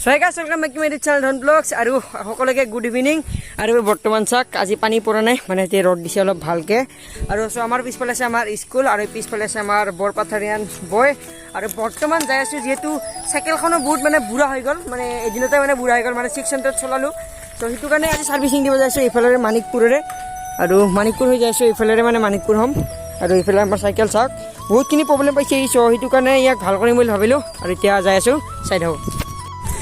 hi guys welcome back to my channel ধন blogs আৰু সকলোকে গুড ইভিনিং আৰু বৰ্তমান চাক আজি পানী পৰা নাই মানে এতিয়া ৰ'দ দিছে অলপ ভালকে আৰু আমাৰ পিছফালে আছে আমাৰ স্কুল আৰু পিছফালে আছে আমাৰ বৰপাথাৰিয়ান বয় আৰু বৰ্তমান যাই আছো যেহেতু সাইকেলখনো বহুত মানে বুঢ়া হৈ গ'ল মানে এদিনতে মানে বুঢ়া হৈ গ'ল মানে 6 চেণ্টাৰত চলালো তো সেইটো কাৰণে আজি সাৰ্ভিসিং দিব যাইছো এইফালে মানিকপুৰৰে আৰু মানিকপুৰ হৈ যাইছো এইফালে মানে মানিকপুৰ হ'ম আৰু এইফালে আমাৰ সাইকেল চাক বহুতখিনি প্ৰব্লেম পাইছে সো সেইটো কাৰণে ইয়াক ভাল কৰিম বুলি ভাবিলো আৰু এতিয়া যাই আছো চাই থাকক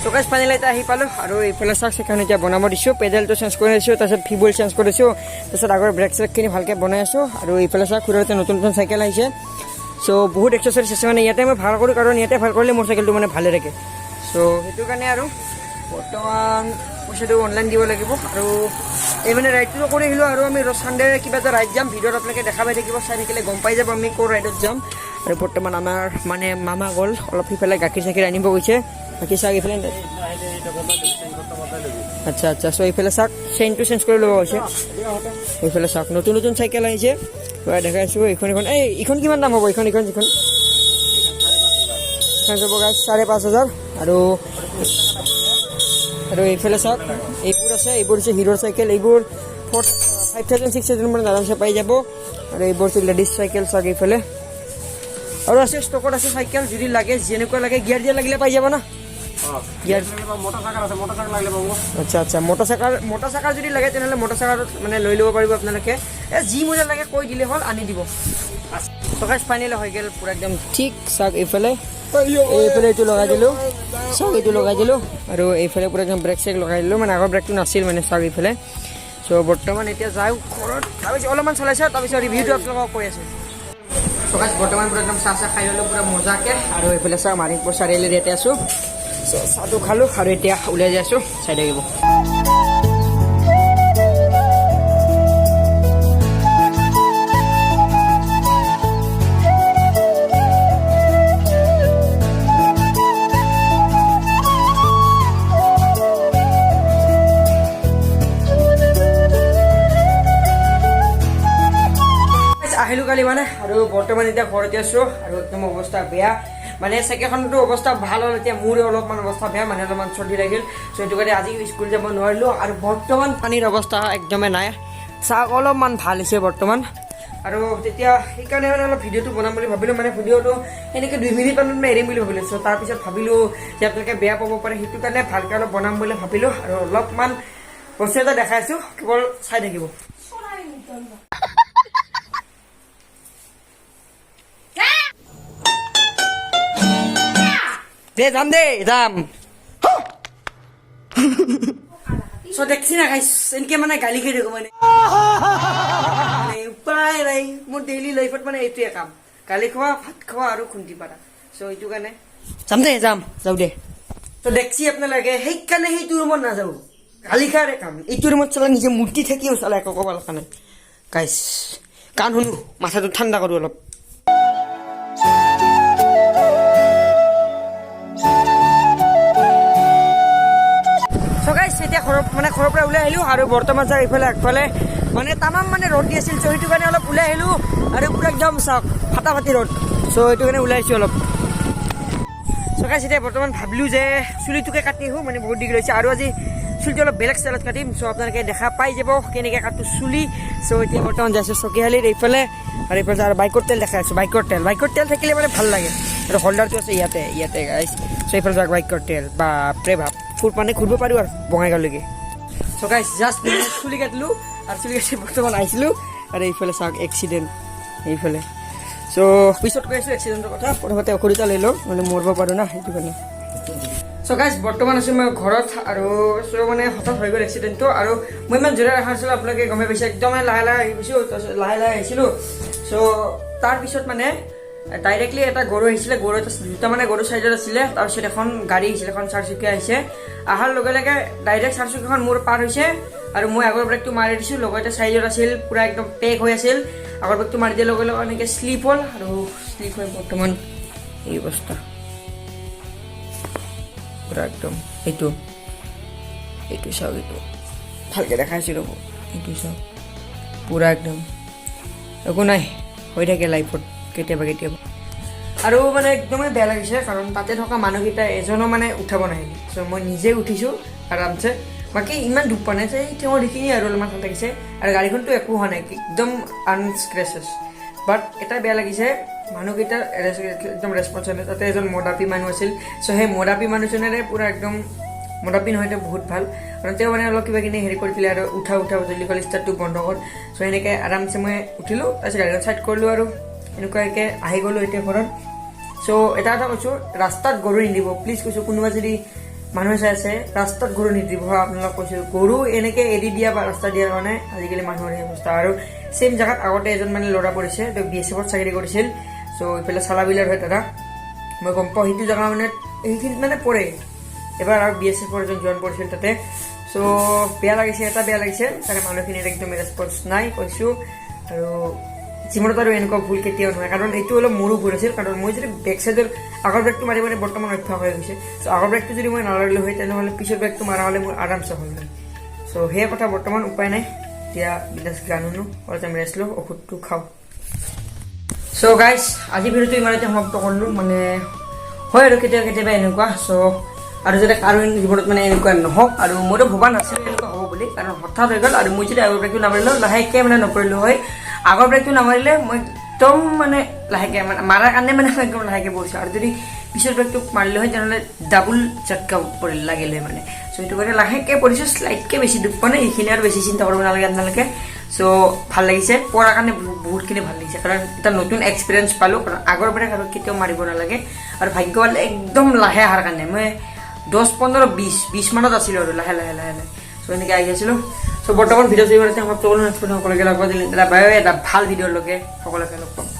তো গাইস ফাইনালি এটা আহি পালো আৰু এইফালে চাক সেখানে এতিয়া বনাব দিছো পেডেলটো চেঞ্জ কৰি আছো তাৰপিছত ফিবল চেঞ্জ কৰিছো তাৰপিছত আগৰ ব্ৰেক চেকখিনি ভালকে বনাই আছো আৰু এইফালে চাক খুৰাতে নতুন নতুন চাইকেল আহিছে সো বহুত এক্সাৰসাইজ আছে মানে ইয়াতে মই ভাল কৰোঁ কাৰণ ইয়াতে ভাল কৰিলে মোৰ চাইকেলটো মানে ভালে থাকে সো সেইটো কাৰণে আৰু বৰ্তমান পইচাটো অনলাইন দিব লাগিব আৰু এই মানে ৰাইডটো কৰি আহিলোঁ আৰু আমি সানডে কিবা এটা ৰাইড যাম ভিডিঅ'ত আপোনালোকে দেখা পাই থাকিব চাই থাকিলে গম পাই যাব আমি ক'ৰ ৰাইডত যাম আৰু বৰ্তমান আমাৰ মানে মামা গ'ল অলপ সিফালে গাখীৰ চাখীৰ আনিব গৈছে বাকী চাক এইফালে আচ্ছা আচ্ছা সো এইফালে চাক চেইনটো চেঞ্জ কৰি ল'ব হৈছে এইফালে চাক নতুন নতুন চাইকেল আহিছে দেখাইছোঁ এইখন এইখন কিমান দাম হ'ব এইখন যিখন যাব গাইছ 5,500 আৰু এইফালে চাওক এইবোৰ আছে এইবোৰ হৈছে হিৰোৰ চাইকেল এইবোৰ 5,000 6,000 মান আৰামছে পাই যাব আৰু এইবোৰ হৈছে লেডিজ চাইকেল চাওক এইফালে আৰু আছে ষ্টকত আছে চাইকেল যদি লাগে যেনেকুৱা লাগে গিয়াৰ দিয়া লাগিলে পাই যাব না গিয়াৰ মোটা চাকাৰ আছে মোটা চাকাৰ লাগিলে পাব আচ্ছা আচ্ছা মোটা চাকাৰ যদি লাগে তেনেহ'লে মোটা চাকাৰ মানে লৈ ল'ব পাৰিব আপোনালোকে যি মডেল লাগে কৈ দিলে হ'ল আনি দিব চকাচ ফাইনেল হৈ গ'ল পুৰা একদম ঠিক চাওক এইফালে এইটো লগাই দিলোঁ চাওক এইটো লগাই দিলোঁ আৰু এইফালে পুৰা একদম ব্ৰেক চেক লগাই দিলোঁ মানে আগৰ ব্ৰেকটো নাছিল মানে চাওক এইফালে চ' বৰ্তমান এতিয়া যাওঁ ঘৰত তাৰপিছত অলপমান চলাইছোঁ তাৰপিছত ৰিভিউটো আপোনালোকক কৈ আছোঁ চকাচ বৰ্তমান পুৰা একদম চাহ খাই ল'লোঁ পুৰা মজাকৈ আৰু এইফালে চাওক মানিকপুৰ চাৰিআলিত ইয়াতে আছোঁ চাহটো খালোঁ আৰু এতিয়া ওলাই যাই আছোঁ চাই থাকিব আহিলোঁ কালি মানে আৰু বৰ্তমান এতিয়া ঘৰতে আছোঁ আৰু একদম অৱস্থা বেয়া মানে চাইকেলখনতো অৱস্থা ভাল হ'ল এতিয়া মোৰ অলপমান অৱস্থা বেয়া মানে অলপমান চৰ্দি লাগিল চ' সেইটো কাৰণে আজি স্কুল যাব নোৱাৰিলোঁ আৰু বৰ্তমান পানীৰ অৱস্থা একদমেই নাই চাওক অলপমান ভাল হৈছে বৰ্তমান আৰু তেতিয়া সেইকাৰণে মানে অলপ ভিডিঅ'টো বনাম বুলি ভাবিলোঁ মানে ভিডিঅ'টো এনেকৈ 2 মিনিটমানত মই এৰিম বুলি ভাবিলোঁ চ' তাৰপিছত ভাবিলোঁ যে আপোনালোকে বেয়া পাব পাৰে সেইটো কাৰণে ভালকৈ অলপ বনাম বুলি ভাবিলোঁ আৰু অলপমান বস্তু এটা দেখাইছোঁ কেৱল চাই থাকিব যাম চ' দেখছি না গাইছ এনেকৈ মানে গালি খাই থাকোঁ মানে উপায় নাই মোৰ ডেইলি লাইফত মানে এইটোৱে কাম গালি খোৱা ভাত খোৱা আৰু খুন্দি পাৰা চ' এইটো কাৰণে যাওঁ দে ত' দেখছি আপোনালোকে সেইকাৰণে সেইটো ৰুমত নাযাওঁ গালি খাৰে কাম এইটো ৰুমত চলাই নিজে মূৰ্তি থাকিও চলাই একো ক'ব লগা নাই গাইছ কাণ শুনো মাথাটো ঠাণ্ডা কৰোঁ অলপ এতিয়া ঘৰৰ পৰা ওলাই আহিলোঁ আৰু বৰ্তমান চাওক এইফালে আগফালে মানে তামাম মানে ৰ'দ দি আছিল চ' সেইটো কাৰণে অলপ ওলাই আহিলোঁ আৰু পুৰা একদম চাওক ফাটাফাটি ৰ'দ চ' সেইটো কাৰণে ওলাই আহিছোঁ অলপ চকাইছ এতিয়া বৰ্তমান ভাবিলোঁ যে চুলিটোকে কাটি আহোঁ মানে বহুত ডিগ্ৰী হৈছে আৰু আজি চুলিটো অলপ বেলেগ ষ্টাইলত কাটিম চ' আপোনালোকে দেখা পাই যাব কেনেকৈ কাটো চুলি চ' এতিয়া বৰ্তমান যাইছোঁ চকীহালিত এইফালে আৰু এইফালে আৰু বাইকৰ তেল দেখাই আছোঁ বাইকৰ তেল থাকিলে মানে ভাল লাগে আৰু হোল্ডাৰটো আছে ইয়াতে গাইছ চ' এইফালে যাওক বাইকৰ তেল বাপৰে ভাপ মানে ঘূৰিব পাৰোঁ আৰু বঙাইগাঁৱলৈকে চ' গাইছ জাষ্ট চুলি কাটিলোঁ আৰু চুলি কাটি বৰ্তমান আহিছিলোঁ আৰু এইফালে চাওক এক্সিডেণ্ট এইফালে চ' পিছত কৈ আছোঁ এক্সিডেণ্টৰ কথা প্ৰথমতে ঔষধ এটা লৈ লওঁ মানে মৰিব পাৰোঁ না সেইটো কাৰণে চ' গাইছ বৰ্তমান আছোঁ মই ঘৰত আৰু চ' মানে হঠাৎ হৈ গ'ল এক্সিডেণ্টটো আৰু মই ইমান জোৰে ৰখা নাছিলোঁ আপোনালোকে গমে পাইছে একদমেই লাহে আহিছোঁ তাৰপিছত লাহে আহিছিলোঁ চ' তাৰপিছত মানে ডাইৰেক্টলি এটা গৰু আহিছিলে গৰু এটা দুটা মানে গৰু চাইডত আছিলে তাৰপিছত এখন গাড়ী আহিছিলে এখন চাৰিচকীয়া আহিছে অহাৰ লগে লগে ডাইৰেক্ট চাৰিচকীয়াখন মোৰ পাৰ হৈছে আৰু মই আগৰ ব্ৰেকটো মাৰি দিছোঁ লগতে চাইডত আছিল পুৰা একদম পেক হৈ আছিল আগৰ ব্ৰেকটো মাৰি দিয়াৰ লগে লগে এনেকৈ শ্লিপ হ'ল আৰু শ্লিপ হৈ বৰ্তমান এই অৱস্থা পুৰা একদম এইটো চাওক এইটো ভালকৈ দেখাইছোঁ ৰ'ব এইটো চাওক পুৰা একদম একো নাই হৈ থাকে লাইফত কেতিয়াবা আৰু মানে একদমেই বেয়া লাগিছে কাৰণ তাতে থকা মানুহকেইটা এজনো মানে উঠাব নাহিলে চ' মই নিজে উঠিছোঁ আৰামছে বাকী ইমান দুখ পোৱা নাই যে তেওঁৰ সেইখিনি আৰু অলপমান ভাল লাগিছে আৰু গাড়ীখনতো একো হোৱা নাই একদম আনস্ক্ৰেচেছ বাট এটা বেয়া লাগিছে মানুহকেইটাৰ একদম ৰেচপন্সিবল তাতে এজন মদাপী মানুহ আছিল চ' সেই মদাপী মানুহজনেৰে পূৰা একদম মদাপী নহয়তো বহুত ভাল কাৰণ তেওঁ মানে অলপ কিবা কিনি হেৰি কৰি দিলে আৰু উঠা জল্দি ক'লে ষ্টাৰ্টটো বন্ধ কৰ চ' এনেকৈ আৰামছে মই উঠিলোঁ তাৰপিছত গাড়ীখন চাইড কৰিলোঁ আৰু এনেকুৱাকৈ আহি গ'লোঁ এতিয়া ঘৰত চ' এটা কৈছোঁ ৰাস্তাত গৰু নিদিব প্লিজ কৈছোঁ কোনোবা যদি মানুহে চাই আছে ৰাস্তাত গৰু নিদিব আপোনালোক কৈছোঁ গৰু এনেকৈ এৰি দিয়া বা ৰাস্তা দিয়াৰ কাৰণে আজিকালি মানুহৰ এই অৱস্থা আৰু ছেইম জেগাত আগতে এজন মানে ল'ৰা পৰিছে তেওঁ BSFত চাকৰি কৰিছিল চ' এইফালে চালাবিলাৰ হয় দাদা মই গম পাওঁ সেইটো জেগা মানে সেইখিনিত মানে পৰে এবাৰ আৰু BSFৰ এজন জোৱান পৰিছিল তাতে চ' বেয়া লাগিছে এটা বেয়া লাগিছে তাৰে মানুহখিনিৰ একদম ৰেচপন্স নাই কৈছোঁ আৰু জীৱনত আৰু এনেকুৱা ভুল কেতিয়াও নহয় কাৰণ এইটো অলপ মোৰো ভুল আছিল কাৰণ মই যদি বেক চাইডৰ আগৰ ব্ৰেকটো মাৰি মানে বৰ্তমান অভ্যাস হৈ গৈছে চ' আগৰ ব্ৰেকটো যদি মই নালাৰিলোঁ হয় তেনেহ'লে পিছৰ ব্ৰেকটো মাৰা হ'লে মোৰ আৰামছে হ'ল হয় চ' সেই কথা বৰ্তমান উপায় নাই এতিয়া বিন্দাছ গান শুনো অলপ টাইম ৰেষ্ট লওঁ ঔষধটো খাওঁ চ' গাইজ আজি ভিডিঅ'টো ইমানতে সমাপ্ত কৰিলোঁ মানে হয় আৰু কেতিয়াবা এনেকুৱা চ' আৰু যাতে কাৰো জীৱনত মানে এনেকুৱা নহওক আৰু মইতো ভবা নাছিলোঁ এনেকুৱা হ'ব বুলি কাৰণ হঠাৎ হৈ গ'ল আৰু মই যদি আগৰ ব্ৰেকটো নামাৰিলোঁ লাহেকৈ মানে নপৰিলোঁ হয় আগৰ ব্ৰেকটো নামাৰিলে মই একদম মানে লাহেকৈ মানে মাৰাৰ কাৰণে মানে একদম লাহেকৈ পৰিছোঁ আৰু যদি পিছৰ ব্ৰেকটো মাৰিলোঁ হয় তেনেহ'লে ডাবুল ঝটকা পৰিল লাগিলে মানে চ' সেইটো কাৰণে লাহেকৈ পৰিছোঁ শ্লাইটকৈ বেছি দুখ পোৱা নাই এইখিনি আৰু বেছি চিন্তা কৰিব নালাগে আপোনালোকে চ' ভাল লাগিছে পঢ়াৰ কাৰণে বহুতখিনি ভাল লাগিছে কাৰণ এটা নতুন এক্সপিৰিয়েঞ্চ পালোঁ কাৰণ আগৰ ব্ৰেক আৰু কেতিয়াও মাৰিব নালাগে আৰু ভাগ্য ভাল একদম লাহে অহাৰ কাৰণে মই 10-15-20 মানত আছিলোঁ আৰু লাহে চ' এনেকৈ আহি আছিলোঁ চ' বৰ্তমান ভিডিঅ' সকলোকে লগ পাই দিলে এটা ভাল ভিডিঅ'ৰ লগে সকলোকে লগ পাম